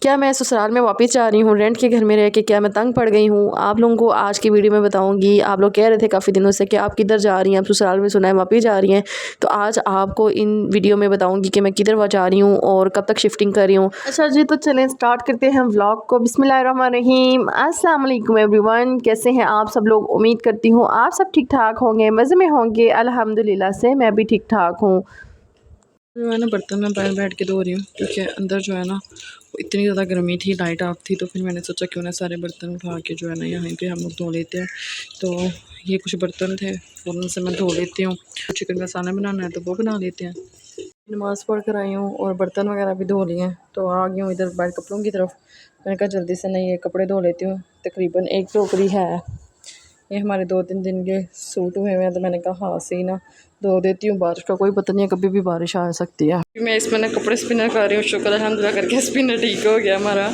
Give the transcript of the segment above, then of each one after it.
क्या मैं ससुराल में वापस जा रही हूँ रेंट के घर में रह के, क्या मैं तंग पड़ गई हूँ। आप लोगों को आज की वीडियो में बताऊँगी। आप लोग कह रहे थे काफ़ी दिनों से कि आप किधर जा रही हैं, आप ससुराल में सुना है वापस जा रही हैं, तो आज आपको इन वीडियो में बताऊँगी कि मैं किधर जा रही हूँ और कब तक शिफ्टिंग कर रही हूँ। अच्छा जी, तो चलें स्टार्ट करते हैं व्लॉग को। बिस्मिल्लाहिर्रहमानिर्रहीम। अस्सलाम वालेकुम एवरीवन, कैसे हैं आप सब लोग। उम्मीद करती हूँ आप सब ठीक ठाक होंगे, मज़े में होंगे। अल्हम्दुलिल्लाह से मैं भी ठीक ठाक हूँ। जो है ना बर्तन मैं बाहर बैठ के धो रही हूँ क्योंकि अंदर जो है ना इतनी ज़्यादा गर्मी थी, लाइट ऑफ थी, तो फिर मैंने सोचा क्यों ना सारे बर्तन उठा के जो है ना यहाँ पे हम लोग धो लेते हैं। तो ये कुछ बर्तन थे, उनसे मैं धो लेती हूँ। चिकन का खाना बनाना है तो वो बना लेते हैं। नमाज़ पढ़ कर आई हूँ और बर्तन वगैरह भी धो लिए हैं, तो आ गई हूँ इधर बाहर कपड़ों की तरफ। मैंने कहा जल्दी से नहीं ये कपड़े धो लेती हूँ। तकरीबन एक टोकरी है, ये हमारे 2-3 दिन के सूट हुए हैं, तो मैंने कहा हाँ सही ना धो देती हूँ। बारिश का कोई पता नहीं है, कभी भी बारिश आ सकती है। मैं इसमें ना कपड़े स्पिनर कर रही हूँ, शुक्र अल्हम्दुलिल्लाह करके स्पिनर ठीक हो गया हमारा।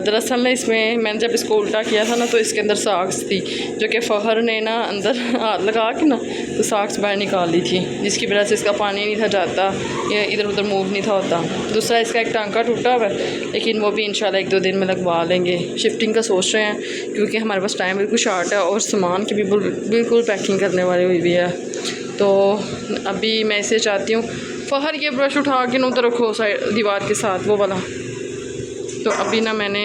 दरअसल ना इसमें मैंने जब इसको उल्टा किया था ना तो इसके अंदर साक्स थी, जो कि फ़हर ने ना अंदर हाथ लगा के ना तो साक्स बाहर निकाल ली थी, जिसकी वजह से इसका पानी नहीं था जाता, या इधर उधर मूव नहीं था होता। दूसरा इसका एक टांका टूटा हुआ है, लेकिन वो भी इंशाल्लाह 1-2 दिन में लगवा लेंगे। शिफ्टिंग का सोच रहे हैं क्योंकि हमारे पास टाइम बिल्कुल शॉर्ट है और सामान की भी बिल्कुल पैकिंग करने वाली हुई भी है। तो अभी मैं इसे चाहती हूँ फ़हर ये ब्रश उठा के ना उधर रखो साइड दीवार के साथ वो वाला। तो अभी ना मैंने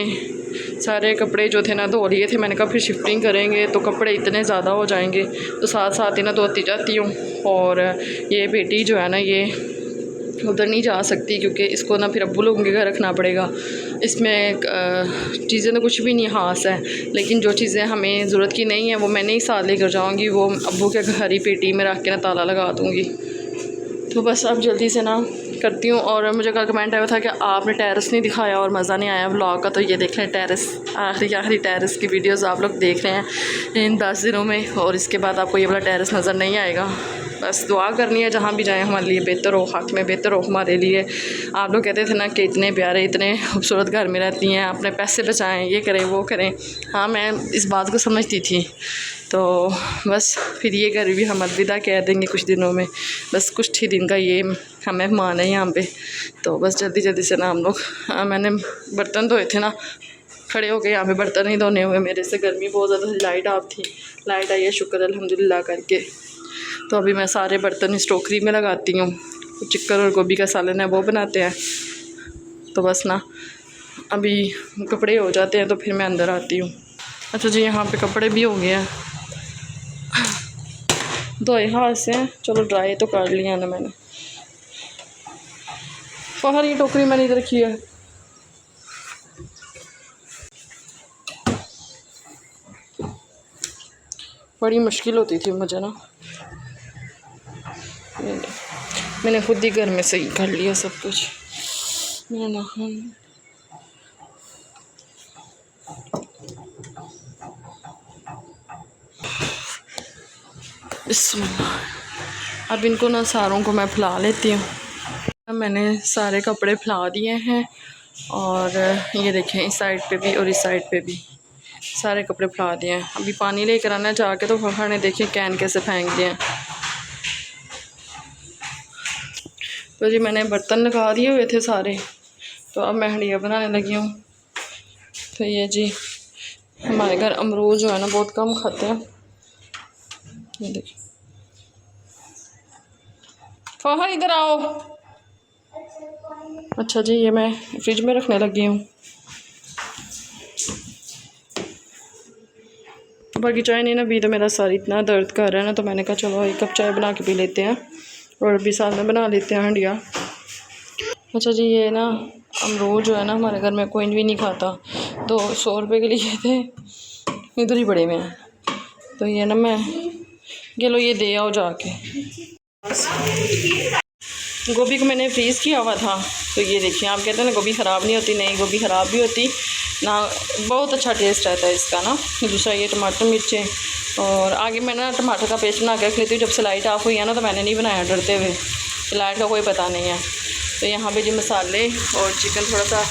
सारे कपड़े जो थे ना धो लिए थे। मैंने कहा फिर शिफ्टिंग करेंगे तो कपड़े इतने ज़्यादा हो जाएंगे, तो साथ साथ ही ना धोती जाती हूँ। और ये बेटी जो है ना ये उधर नहीं जा सकती क्योंकि इसको ना फिर अब्बू लोगों के घर रखना पड़ेगा। इसमें चीज़ें तो कुछ भी नहीं हास है, लेकिन जो चीज़ें हमें ज़रूरत की नहीं है वो मैं नहीं साथ लेकर जाऊँगी, वो अब्बू के घर ही पेटी में रख के ना ताला लगा दूँगी। तो बस अब जल्दी से ना करती हूँ। और मुझे कल कमेंट आया था कि आपने टेरेस नहीं दिखाया और मज़ा नहीं आया व्लॉग का, तो ये देख लें टेरेस, आखिरी टेरेस की वीडियोस आप लोग देख रहे हैं इन 10 दिनों में, और इसके बाद आपको ये वाला टेरेस नज़र नहीं आएगा। बस दुआ करनी है जहाँ भी जाएँ हमारे लिए बेहतर हो, हक़ में बेहतर हो हमारे लिए। आप लोग कहते थे ना कि इतने प्यारे इतने खूबसूरत घर में रहती हैं, अपने पैसे बचाएँ, ये करें वो करें। हाँ मैं इस बात को समझती थी, तो बस फिर ये घर भी हम अलविदा कह देंगे कुछ दिनों में। बस कुछ ही दिन का ये हम मेहमान है यहाँ पे। तो बस जल्दी जल्दी से ना हम लोग मैंने बर्तन धोए थे ना, खड़े हो गए यहाँ पे बर्तन नहीं धोने हुए मेरे से। गर्मी बहुत ज़्यादा थी, लाइट ऑफ थी, लाइट आई है शुक्र अल्हम्दुलिल्लाह करके। तो अभी मैं सारे बर्तन इस टोकरी में लगाती हूँ। चिकन और गोभी का सालन है वो बनाते हैं। तो बस ना अभी कपड़े हो जाते हैं तो फिर मैं अंदर आती हूँ। अच्छा जी, यहाँ पे कपड़े भी हो गए हैं धोए हाथ से। चलो ड्राई तो कर लिया ना मैंने। बाहर ये टोकरी मैंने इधर रखी है। बड़ी मुश्किल होती थी मुझे ना, मैंने खुद ही घर में सही कर लिया सब कुछ। मैं ना अब इनको ना सारों को मैं फैला लेती हूँ। मैंने सारे कपड़े फैला दिए हैं और ये देखें इस साइड पे भी और इस साइड पे भी सारे कपड़े फैला दिए हैं। अभी पानी लेकर आना जाके, तो फखर ने देखे कैन कैसे फेंक दिए हैं। तो जी मैंने बर्तन लगा दिए हुए थे सारे, तो अब मैं हंडिया बनाने लगी हूँ। तो ये जी हमारे घर अमरूद जो है ना बहुत कम खाते हैं। ये देखिए फहर इधर आओ। अच्छा जी, ये मैं फ्रिज में रखने लगी हूँ। बाकी चाय नहीं ना, अभी तो मेरा सर इतना दर्द कर रहा है ना, तो मैंने कहा चलो 1 कप चाय बना के पी लेते हैं और अभी साथ में बना लेते हैं हंडिया। अच्छा जी, ये ना अमरूद जो है ना हमारे घर में कोई भी नहीं खाता, तो 100 रुपये के लिए थे, इधर ही बड़े में हैं। तो ये ना मैं ये लो ये दे आओ जाके। गोभी को मैंने फ्रीज़ किया हुआ था, तो ये देखिए आप कहते हैं ना गोभी ख़राब नहीं होती, नहीं गोभी ख़राब भी होती ना, बहुत अच्छा टेस्ट रहता है इसका ना। दूसरा ये टमाटर मिर्चें, और आगे मैं ना टमाटर का पेस्ट बना के रख लेती हूँ। जब से लाइट ऑफ हुई है ना तो मैंने नहीं बनाया डरते हुए, लाइट का कोई पता नहीं है। तो यहाँ पे जो मसाले और चिकन थोड़ा सा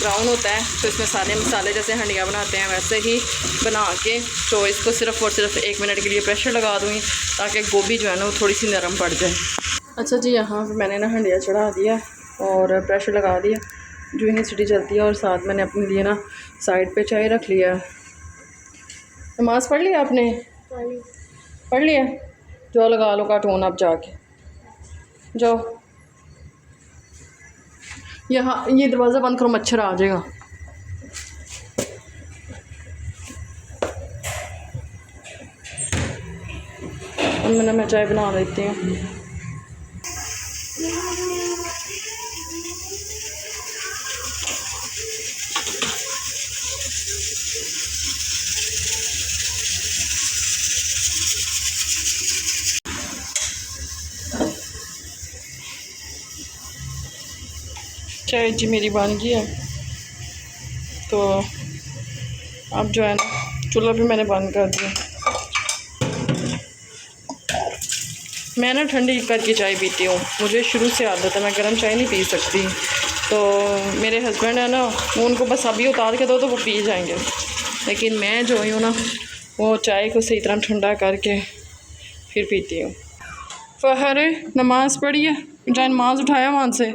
ब्राउन होता है, तो इसमें सारे मसाले जैसे हंडिया बनाते हैं वैसे ही बना के, तो इसको सिर्फ़ और सिर्फ 1 मिनट के लिए प्रेशर लगा दूँगी ताकि गोभी जो है ना वो थोड़ी सी नरम पड़ जाए। अच्छा जी, यहाँ पे मैंने ना हंडिया चढ़ा दिया और प्रेशर लगा दिया। जो ही सिटी चलती है। और साथ मैंने अपने लिए ना साइड पे चाय रख लिया है। नमाज़ पढ़ लिया आपने? पढ़ लिया? जो लगा लो कार्टून आप जाके जाओ। यहाँ ये दरवाज़ा बंद करो, मच्छर आ जाएगा। मैं चाय बना लेती हूँ। चाय जी मेरी बन गई है। तो अब जो है ना चूल्हा भी मैंने बंद कर दिया। मैं ना ठंडी करके चाय पीती हूँ, मुझे शुरू से आदत है, मैं गर्म चाय नहीं पी सकती। तो मेरे हस्बैंड है ना, वो उनको बस अभी उतार के दो तो वो पी जाएंगे, लेकिन मैं जो हूँ ना वो चाय को सही तरह ठंडा करके फिर पीती हूँ। फ़हर नमाज़ पढ़ी है, जाए नमाज़ उठाया वहाँ से।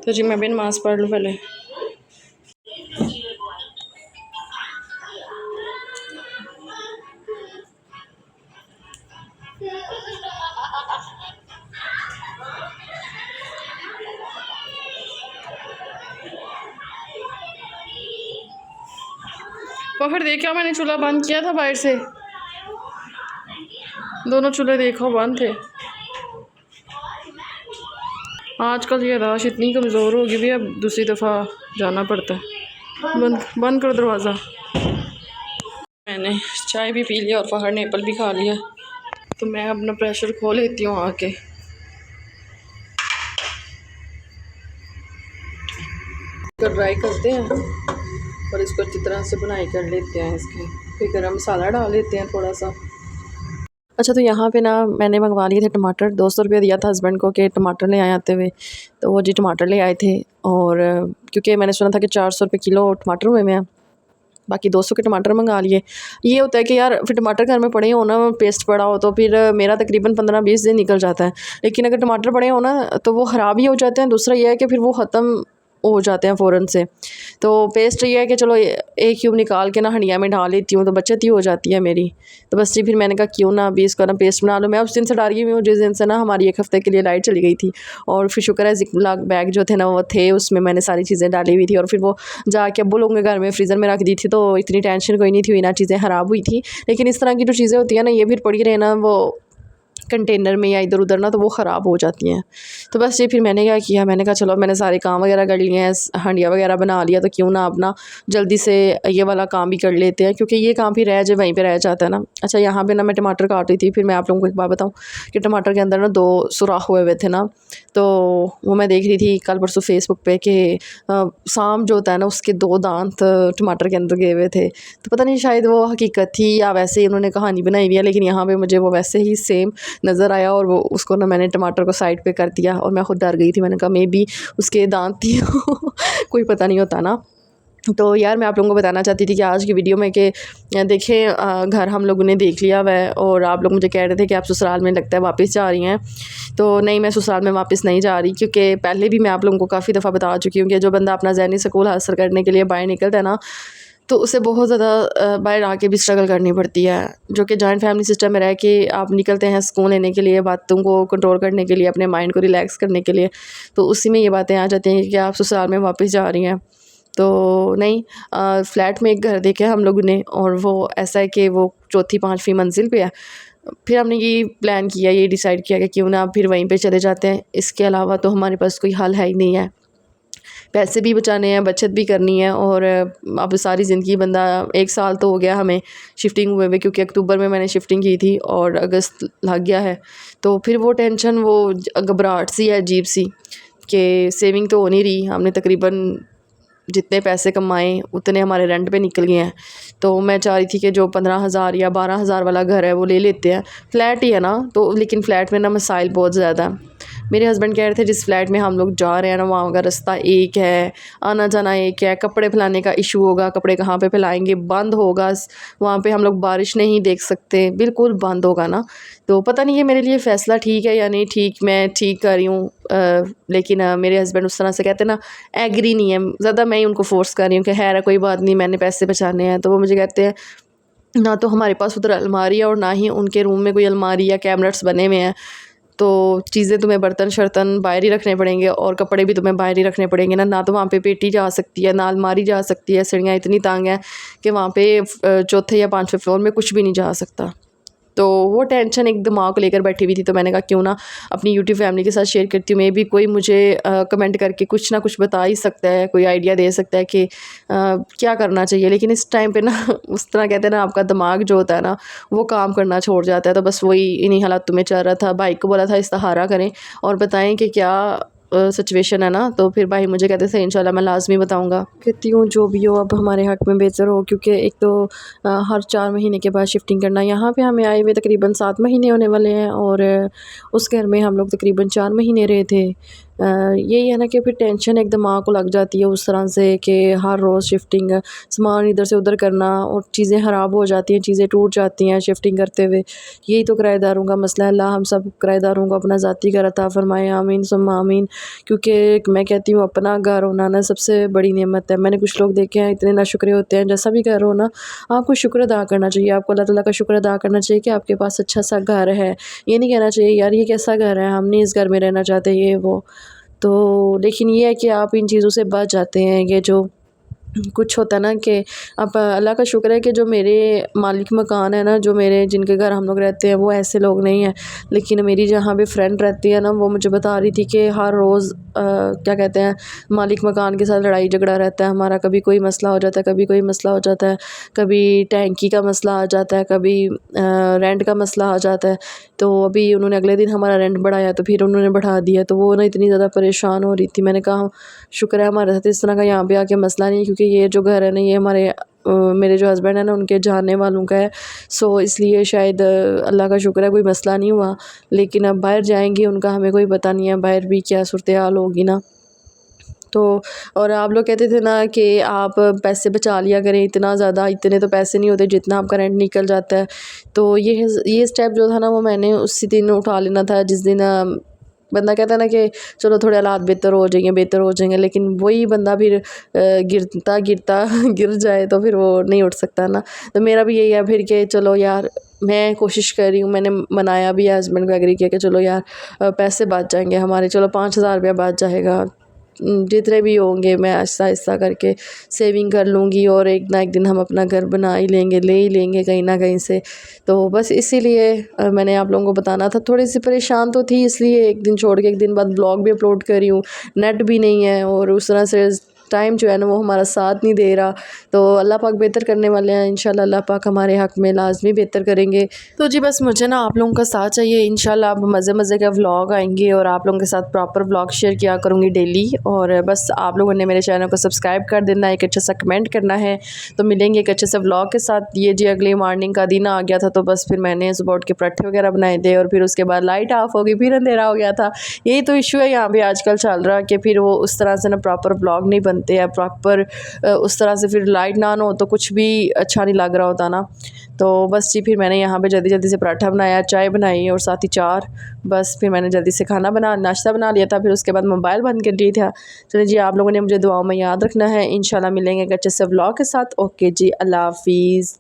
तो जी मैं भी नमाज़ पढ़ लूँ पहले। फ़हर देखा मैंने चूल्हा बंद किया था बाहर से, दोनों चूल्हे देखो बंद थे। आजकल ये राश इतनी कमज़ोर होगी भी, अब दूसरी दफ़ा जाना पड़ता है। बंद करो दरवाज़ा। मैंने चाय भी पी लिया और फ़हर ने एप्पल भी खा लिया। तो मैं अपना प्रेशर खोल लेती हूँ आके। ड्राई करते हैं और इसको अच्छी तरह से बुनाई कर लेते हैं। इसके फिर गरम मसाला डाल लेते हैं थोड़ा सा। अच्छा, तो यहाँ पे ना मैंने मंगवा लिए थे टमाटर, 200 रुपये दिया था हस्बैंड को कि टमाटर ले आए आते हुए। तो वो जी टमाटर ले आए थे, और क्योंकि मैंने सुना था कि 400 रुपये किलो टमाटर हुए हैं, बाकी 200 के टमाटर मंगा लिए। ये होता है कि यार फिर टमाटर घर में पड़े हो ना, पेस्ट पड़ा हो तो फिर मेरा तकरीबन 15-20 दिन निकल जाता है। लेकिन अगर टमाटर पड़े हो ना तो वो ख़राब ही हो जाते हैं। दूसरा ये है कि फिर वो ख़त्म हो जाते हैं फ़ौरन से। तो पेस्ट ये है कि चलो एक क्यूब निकाल के ना हंडिया में डाल लेती हूँ तो बचत ही हो जाती है मेरी। तो बस जी फिर मैंने कहा क्यों ना अभी इसका ना पेस्ट बना लो। मैं उस दिन से डर गई हुई हूँ जिस दिन से ना हमारी 1 हफ़्ते के लिए लाइट चली गई थी, और फिर शुक्र है ज़िप-लॉक बैग जो थे ना वो थे, उसमें मैंने सारी चीज़ें डाली हुई थी। और फिर वो जाके अब्बू लोगों के घर में फ्रीज़र में रख दी थी, तो इतनी टेंशन कोई नहीं थी, ना चीज़ें ख़राब हुई थी। लेकिन इस तरह की जो चीज़ें होती हैं ना, ये फिर पड़ी रहे ना वो कंटेनर में या इधर उधर ना, तो वो ख़राब हो जाती हैं। तो बस ये फिर मैंने क्या किया, मैंने कहा चलो मैंने सारे काम वगैरह कर लिए हैं, हंडिया वगैरह बना लिया, तो क्यों ना अपना जल्दी से ये वाला काम भी कर लेते हैं, क्योंकि ये काम फिर रह जाए वहीं पे रह जाता है ना। अच्छा, यहाँ पे ना मैं टमाटर काट रही थी, फिर मैं आप लोगों को एक बात बताऊँ कि टमाटर के अंदर ना 2 सुराख हुए थे ना, तो वो मैं देख रही थी कल परसों फेसबुक पे कि सांप जो होता है ना उसके 2 दांत टमाटर के अंदर गए हुए थे। तो पता नहीं शायद वो हकीकत थी या वैसे ही उन्होंने कहानी बनाई हुई है, लेकिन यहाँ पे मुझे वो वैसे ही सेम नज़र आया, और वो उसको ना मैंने टमाटर को साइड पे कर दिया, और मैं खुद डर गई थी। मैंने कहा मे बी उसके दांत थी कोई पता नहीं होता ना। तो यार मैं आप लोगों को बताना चाहती थी कि आज की वीडियो में कि देखें घर हम लोगों ने देख लिया हुआ है, और आप लोग मुझे कह रहे थे कि आप ससुराल में लगता है वापस जा रही हैं। तो नहीं, मैं ससुराल में वापस नहीं जा रही, क्योंकि पहले भी मैं आप लोगों को काफ़ी दफ़ा बता चुकी हूँ कि जो बंदा अपना ज़हनी सुकून हासिल करने के लिए बाहर निकलता है ना, तो उसे बहुत ज़्यादा बाहर आके भी स्ट्रगल करनी पड़ती है। जो कि जॉइंट फैमिली सिस्टम में रह के आप निकलते हैं सुकून लेने के लिए, बातों को कंट्रोल करने के लिए, अपने माइंड को रिलैक्स करने के लिए, तो उसी में ये बातें आ जाती हैं कि आप ससुराल में वापस जा रही हैं। तो नहीं, फ़्लैट में एक घर देखा हम लोगों ने, और वो ऐसा है कि वो 4th-5वीं मंजिल पे है। फिर हमने ये प्लान किया, ये डिसाइड किया कि क्यों ना फिर वहीं पे चले जाते हैं। इसके अलावा तो हमारे पास कोई हल है ही नहीं है। पैसे भी बचाने हैं, बचत भी करनी है, और अब सारी ज़िंदगी बंदा 1 साल तो हो गया हमें शिफ्टिंग हुए हुए, क्योंकि अक्टूबर में मैंने शिफ्टिंग की थी और अगस्त लग गया है। तो फिर वो टेंशन, वो घबराहट सी है अजीब सी, कि सेविंग तो हो नहीं रही। हमने तकरीबन जितने पैसे कमाए उतने हमारे रेंट पे निकल गए हैं। तो मैं चाह रही थी कि जो 15,000 या 12,000 वाला घर है वो ले लेते हैं। फ़्लैट ही है ना, तो लेकिन फ़्लैट में ना मसाइल बहुत ज़्यादा है। मेरे हस्बैंड कह रहे थे जिस फ्लैट में हम लोग जा रहे हैं ना वहाँ का रास्ता एक है, आना जाना एक है, कपड़े फैलाने का इशू होगा, कपड़े कहाँ पे फैलाएंगे, बंद होगा वहाँ पे, हम लोग बारिश नहीं देख सकते, बिल्कुल बंद होगा ना। तो पता नहीं है मेरे लिए फ़ैसला ठीक है या नहीं ठीक, मैं ठीक कर रही हूँ लेकिन मेरे हस्बैंड उस तरह से कहते ना एग्री नहीं है, ज़्यादा मैं ही उनको फोर्स कर रही हूँ कि खैर कोई बात नहीं, मैंने पैसे बचाने हैं। तो वो मुझे कहते हैं ना तो हमारे पास उधर अलमारी है और ना ही उनके रूम में कोई अलमारी या कैबिनेट्स बने हुए हैं, तो चीज़ें तुम्हें बर्तन शर्तन बाहर ही रखने पड़ेंगे और कपड़े भी तुम्हें बाहर ही रखने पड़ेंगे ना तो वहाँ पे पेटी जा सकती है, ना अलमारी जा सकती है, सीढ़ियाँ इतनी तंग हैं कि वहाँ पे चौथे या पाँचवें फ्लोर में कुछ भी नहीं जा सकता। तो वो टेंशन एक दिमाग को लेकर बैठी हुई थी, तो मैंने कहा क्यों ना अपनी यूट्यूब फैमिली के साथ शेयर करती हूँ, मे भी कोई मुझे कमेंट करके कुछ ना कुछ बता ही सकता है, कोई आइडिया दे सकता है कि क्या करना चाहिए। लेकिन इस टाइम पे ना उस तरह कहते हैं ना आपका दिमाग जो होता है ना वो काम करना छोड़ जाता है। तो बस वही इन्हीं हालात में चल रहा था। भाई को बोला था इस्तिखारा करें और बताएं कि क्या सिचुएशन है ना। तो फिर भाई मुझे कहते थे इंशाल्लाह मैं लाजमी बताऊंगा। कहती हूँ जो भी हो अब हमारे हक़ में बेहतर हो, क्योंकि एक तो हर 4 महीने के बाद शिफ्टिंग करना, यहाँ पे हमें आए हुए तकरीबन 7 महीने होने वाले हैं और उस घर में हम लोग तकरीबन 4 महीने रहे थे। यही है ना कि फिर टेंशन एक दिमाग को लग जाती है उस तरह से कि हर रोज़ शिफ्टिंग, सामान इधर से उधर करना और चीज़ें ख़राब हो जाती हैं, चीज़ें टूट जाती हैं शिफ्टिंग करते हुए। यही तो किराएदारों का मसला है। अल्लाह हम सब किराएदारों को अपना ज़ाती घर अता फ़रमाए, आमीन सुम्मा आमीन। क्योंकि मैं कहती हूँ अपना घर होना ना सबसे बड़ी नेमत है। मैंने कुछ लोग देखे हैं इतने नाशुक्रे होते हैं। जैसा भी घर हो ना आपको शुक्र अदा करना चाहिए, आपको अल्लाह ताला का शुक्र अदा करना चाहिए कि आपके पास अच्छा सा घर है। ये नहीं कहना चाहिए यार ये कैसा घर है, हम नहीं इस घर में रहना चाहते ये वो। तो लेकिन ये है कि आप इन चीज़ों से बच जाते हैं। ये जो कुछ होता है ना कि अब अल्लाह का शुक्र है कि जो मेरे मालिक मकान है ना, जो मेरे जिनके घर हम लोग रहते हैं वो ऐसे लोग नहीं हैं। लेकिन मेरी जहाँ पे फ्रेंड रहती है ना वो मुझे बता रही थी कि हर रोज़ क्या कहते हैं मालिक मकान के साथ लड़ाई झगड़ा रहता है हमारा। कभी कोई मसला हो जाता है, कभी कोई मसला हो जाता है, कभी टैंकी का मसला आ जाता है, कभी रेंट का मसला आ जाता है। तो अभी उन्होंने अगले दिन हमारा रेंट बढ़ाया तो फिर उन्होंने बढ़ा दिया, तो वो ना इतनी ज़्यादा परेशान हो रही थी। मैंने कहा शुक्र है हमारे साथ इस तरह का यहाँ पे आके मसला नहीं है, क्योंकि ये जो घर है ना ये हमारे मेरे जो हस्बैंड है ना उनके जानने वालों का है। सो इसलिए शायद अल्लाह का शुक्र है कोई मसला नहीं हुआ। लेकिन अब बाहर जाएंगे उनका हमें कोई पता नहीं है बाहर भी क्या सूरत हाल होगी ना। तो और आप लोग कहते थे ना कि आप पैसे बचा लिया करें, इतना ज़्यादा इतने तो पैसे नहीं होते जितना आपका रेंट निकल जाता है। तो ये स्टेप जो था ना वो मैंने उसी दिन उठा लेना था जिस दिन बंदा कहता है ना कि चलो थोड़े हालात बेहतर हो जाएंगे, लेकिन वही बंदा फिर गिरता गिरता गिर जाए तो फिर वो नहीं उठ सकता ना। तो मेरा भी यही है फिर कि चलो यार मैं कोशिश कर रही हूँ, मैंने मनाया भी है हस्बैंड को, एग्री किया कि चलो यार पैसे बच जाएंगे हमारे, चलो 5,000 रुपया बच जाएगा, जितने भी होंगे मैं आहिस्ता आहिस्ता करके सेविंग कर लूँगी और एक ना एक दिन हम अपना घर बना ही लेंगे, ले ही लेंगे कहीं ना कहीं से। तो बस इसीलिए मैंने आप लोगों को बताना था। थोड़ी सी परेशान तो थी इसलिए एक दिन छोड़ के एक दिन बाद ब्लॉग भी अपलोड कर रही हूँ। नेट भी नहीं है और उस तरह से टाइम जो है ना वो हमारा साथ नहीं दे रहा। तो अल्लाह पाक बेहतर करने वाले हैं, इंशाल्लाह अल्लाह पाक हमारे हक़ में लाजमी बेहतर करेंगे। तो जी बस मुझे ना आप लोगों का साथ चाहिए। इंशाल्लाह अब मज़े मज़े का व्लॉग आएंगे और आप लोगों के साथ प्रॉपर व्लॉग शेयर किया करूँगी डेली। और बस आप लोगों ने मेरे चैनल को सब्सक्राइब कर देना, एक अच्छा सा कमेंट करना है। तो मिलेंगे एक अच्छे से व्लॉग के साथ। ये जी अगली मॉर्निंग का दिन आ गया था, तो बस फिर मैंने सुबह उठ के पराठे वगैरह बनाए थे और फिर उसके बाद लाइट ऑफ हो गई, फिर अंधेरा हो गया था। यही तो इशू है यहाँ पे आजकल चल रहा कि फिर वो उस तरह से ना प्रॉपर व्लॉग नहीं बनते हैं, प्रॉपर उस तरह से फिर लाइट ना हो तो कुछ भी अच्छा नहीं लग रहा होता ना। तो बस जी फिर मैंने यहाँ पे जल्दी जल्दी से पराठा बनाया, चाय बनाई और साथ ही चार। बस फिर मैंने जल्दी से नाश्ता बना लिया था, फिर उसके बाद मोबाइल बंद कर दिया था। चलिए जी आप लोगों ने मुझे दुआओं में याद रखना है। इंशाल्लाह मिलेंगे एक अच्छे से व्लॉग के साथ। ओके जी, अल्लाह हाफिज़।